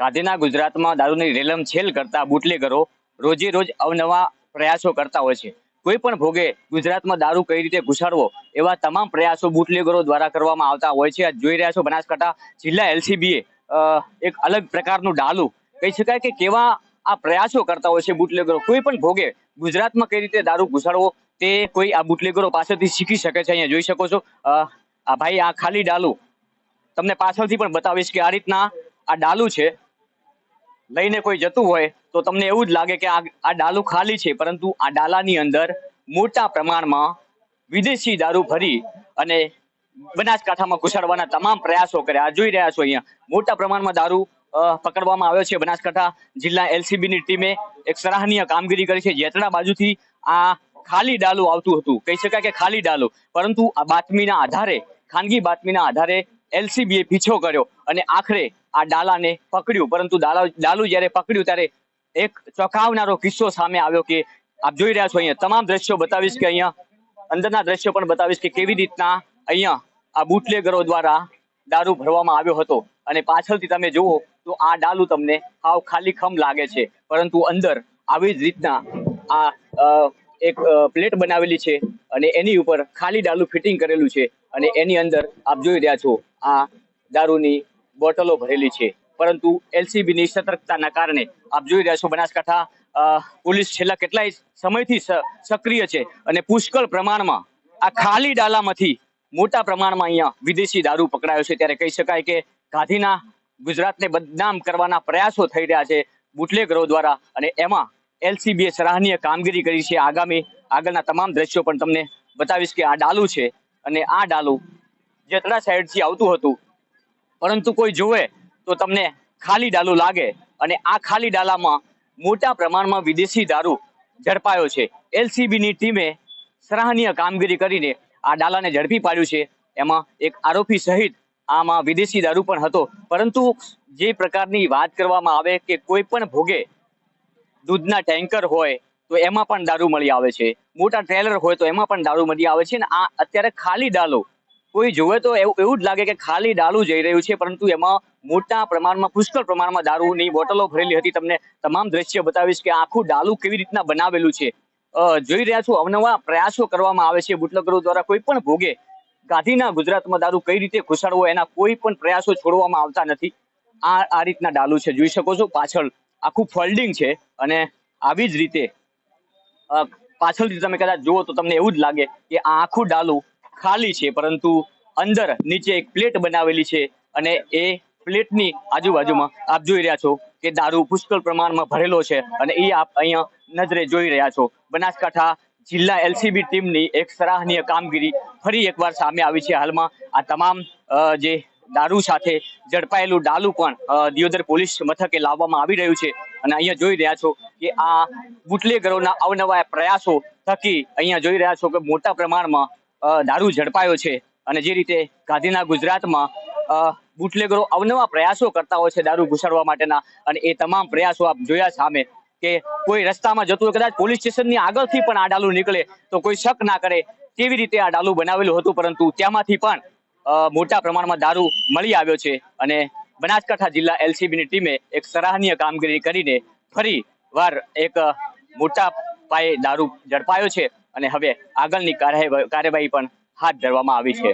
ગાંધીના ગુજરાતમાં દારૂની રેલમછેલ કરતા બુટલેગરો રોજે રોજ અવનવા પ્રયાસો કરતા હોય છે। કોઈ પણ ભોગે ગુજરાતમાં દારૂ કઈ રીતે ઘુસાડવો એવા તમામ પ્રયાસો બુટલેગરો દ્વારા કરવામાં આવતા હોય છે। જોઈ રહ્યા છો બનાસકાંઠા જિલ્લા એલસીબીએ એક અલગ પ્રકારનું ડાલું કહી શકાય કે કેવા આ પ્રયાસો કરતા હોય છે બુટલેગરો। કોઈ પણ ભોગે ગુજરાતમાં કઈ રીતે દારૂ ઘુસાડવો તે કોઈ આ બુટલેગરો પાસેથી શીખી શકે છે। અહીંયા જોઈ શકો છો આ ભાઈ આ ખાલી ડાલું તમને પાછળથી પણ બતાવીશ કે આ રીતના આ ડાલું છે। લઈને કોઈ જતું હોય તો તમને એવું જ લાગે કે આ ડાલું ખાલી છે, પરંતુ આ ડાલાની અંદર મોટા પ્રમાણમાં વિદેશી દારૂ ભરી અને બનાસકાંઠામાં ઘુસાડવાના તમામ પ્રયાસો કર્યા। આ જોઈ રહ્યા છો અહીંયા મોટા પ્રમાણમાં દારૂ પકડવામાં આવ્યો છે। બનાસકાંઠા જિલ્લા એલસીબીની ટીમે એક સરાહનીય કામગીરી કરી છે। જેતડા બાજુથી આ ખાલી ડાલું આવતું હતું, કહી શકાય કે ખાલી ડાલું, પરંતુ આ બાતમીના આધારે, ખાનગી બાતમીના આધારે એલસીબીએ પીછો કર્યો અને આખરે આ ડાલાને પકડ્યું। પરંતુ ડાલું જ્યારે પકડ્યું ત્યારે એક ચોંકાવનારો કિસ્સો સામે આવ્યો કે આપ જોઈ રહ્યા છો અહીંયા તમામ દ્રશ્યો બતાવીશ કે અહીંયા અંદરના દ્રશ્યો પણ બતાવીશ કે કેવી રીતના અહીંયા આ બુટલેગરો દ્વારા દારૂ ભરવામાં આવ્યો હતો। અને પાછળથી તમે જુઓ તો આ ડાલું તમને હાવ ખાલી ખમ લાગે છે, પરંતુ અંદર આવી જ રીતના આ એક પ્લેટ બનાવેલી છે અને એની ઉપર ખાલી ડાલું ફિટિંગ કરેલું છે અને એની અંદર આપ જોઈ રહ્યા છો આ દારૂની બોટલો ભરેલી છે। પરંતુ એલસીબીની સતર્કતાના કારણે આપ જોઈ રહ્યા છો બનાસકાંઠા પોલીસ છેલ્લા કેટલાય સમયથી સક્રિય છે અને પુષ્કળ પ્રમાણમાં આ ખાલી ડાલામાંથી મોટા પ્રમાણમાં અહીંયા વિદેશી દારૂ પકડાયો છે। ત્યારે કહી શકાય કે ગાંધીના ગુજરાતને બદનામ કરવાના પ્રયાસો થઈ રહ્યા છે બુટલેગરો દ્વારા, અને એમાં એલસીબીએ સરાહનીય કામગીરી કરી છે। આગળના તમામ દ્રશ્યો પણ તમને બતાવીશ કે આ ડાલું છે અને આ ડાલું જેતડા સાઈડથી આવતું હતું, પરંતુ કોઈ જોવે તો તમને ખાલી ડાલું લાગે અને આ ખાલી ડાલામાં મોટા પ્રમાણમાં વિદેશી દારૂ ઝડપાયો છે। એલસીબીની ટીમે સરાહનીય કામગીરી કરીને આ ડાલાને ઝડપી પાડ્યું છે। એમાં એક આરોપી સહિત આમાં વિદેશી દારૂ પણ હતો, પરંતુ જે પ્રકારની વાત કરવામાં આવે કે કોઈ પણ ભોગે દૂધના ટેન્કર હોય તો એમાં પણ દારૂ મળી આવે છે, મોટા ટ્રેલર હોય તો એમાં પણ દારૂ મળી આવે છે, અને આ અત્યારે ખાલી ડાલો કોઈ જોવે તો એવું જ લાગે કે ખાલી ડાલું જઈ રહ્યું છે, પરંતુ એમાં મોટા પ્રમાણમાં પુષ્કળ પ્રમાણમાં દારૂની બોટલો ભરેલી હતી। તમને તમામ દ્રશ્ય બતાવીશ કે આખું ડાલું કેવી રીતના બનાવેલું છે। જોઈ રહ્યા છો અવનવા પ્રયાસો કરવામાં આવે છે બુટલેગરો દ્વારા। કોઈ પણ ભોગે ગાંધીના ગુજરાતમાં દારૂ કઈ રીતે ઘુસાડવો એના કોઈ પણ પ્રયાસો છોડવામાં આવતા નથી। આ રીતના ડાલું છે, જોઈ શકો છો પાછળ આખું ફોલ્ડિંગ છે અને આવી જ રીતે પાછળથી તમે કદાચ જુઓ તો તમને એવું જ લાગે કે આ આખું ડાલું ખાલી છે, પરંતુ અંદર નીચે એક પ્લેટ બનાવેલી છે અને એ પ્લેટની આજુબાજુમાં આપ જોઈ રહ્યા છો કે દારૂ પુષ્કળ પ્રમાણમાં ભરેલો છે અને એ આપ અહીંયા નજરે જોઈ રહ્યા છો। બનાસકાંઠા જિલ્લા એલસીબી ટીમની એક સરાહનીય કામગીરી ફરી એકવાર સામે આવી છે। હાલમાં આ તમામ જે દારૂ સાથે ઝડપાયેલું ડાલું પણ દિયોદર પોલીસ મથકે લાવવામાં આવી રહ્યું છે અને અહીંયા જોઈ રહ્યા છો કે આ બુટલેગરોના અવનવા પ્રયાસો થકી અહીંયા જોઈ રહ્યા છો કે મોટા પ્રમાણમાં દારૂ ઝડપાયો છે। અને જે રીતે ગાંધીના ગુજરાતમાં બુટલેગરો અવનવા પ્રયાસો કરતા હોય છે દારૂ ઘુસાડવા માટેના, અને એ તમામ પ્રયાસો આપ જોયા સામે કે કોઈ રસ્તામાં જતું હોય, કદાચ પોલીસ સ્ટેશનની આગળથી પણ આ ડાલું નીકળે તો કોઈ શક ના કરે કેવી રીતે આ ડાલું બનાવેલું હતું, પરંતુ ત્યાંમાંથી પણ મોટા પ્રમાણમાં દારૂ મળી આવ્યો છે। અને બનાસકાંઠા જિલ્લા એલસીબીની ટીમે એક સરાહનીય કામગીરી કરીને ફરી વાર એક મોટા પાયે દારૂ ઝડપાયો છે અને હવે આગળની કાર્યવાહી પણ હાથ ધરવામાં આવી છે।